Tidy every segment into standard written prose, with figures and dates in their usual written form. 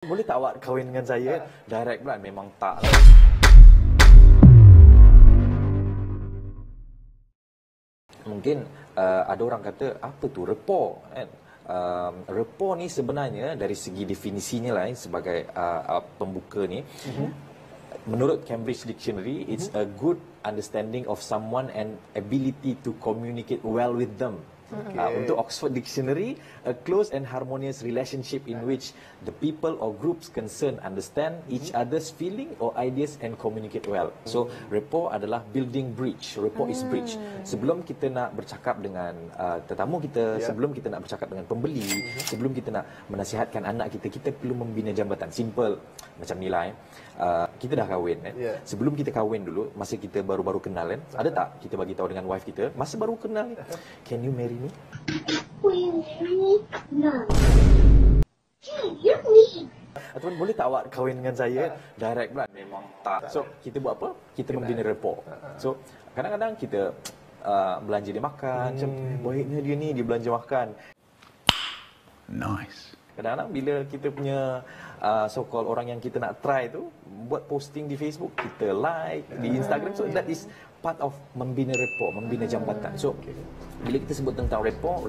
Boleh tak awak kahwin dengan saya? Direct pula, memang tak. Mungkin ada orang kata, apa tu rapport kan? Rapport ni sebenarnya dari segi definisinya lah sebagai pembuka ni, menurut Cambridge Dictionary, it's a good understanding of someone and ability to communicate well with them. Untuk Oxford Dictionary, a close and harmonious relationship in which the people or groups concerned understand each other's feeling or ideas and communicate well. So, rapport adalah building bridge. Rapport is bridge. Sebelum kita nak bercakap dengan tetamu kita, sebelum kita nak bercakap dengan pembeli, sebelum kita nak menasihatkan anak kita, kita perlu membina jambatan. Simple macam ni lah. Kita dah kahwin kan. Sebelum kita kahwin dulu, masa kita baru-baru kenal kan, ada tak kita bagi tahu dengan wife kita, masa baru kenal ni, can you marry me? Will you? No. You need. Ataupun boleh tak awak kahwin dengan saya? Direct pula, memang tak. So, kita buat apa? Kita membina rapport. So, kadang-kadang kita belanja dia makan, macam baiknya dia ni, dia belanja makan. Nice. Kadang-kadang bila kita punya so-called orang yang kita nak try tu buat posting di Facebook, kita like di Instagram, so that is part of membina rapport, membina jambatan. So bila kita sebut tentang rapport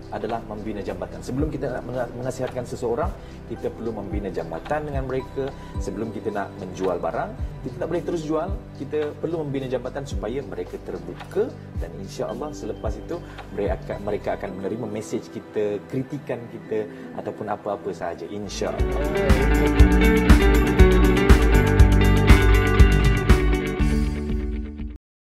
adalah membina jambatan. Sebelum kita nak menasihatkan seseorang, kita perlu membina jambatan dengan mereka. Sebelum kita nak menjual barang, kita tak boleh terus jual, kita perlu membina jambatan supaya mereka terbuka, dan insya-Allah selepas itu mereka akan menerima mesej kita, kritikan kita ataupun apa-apa sahaja, insya-Allah.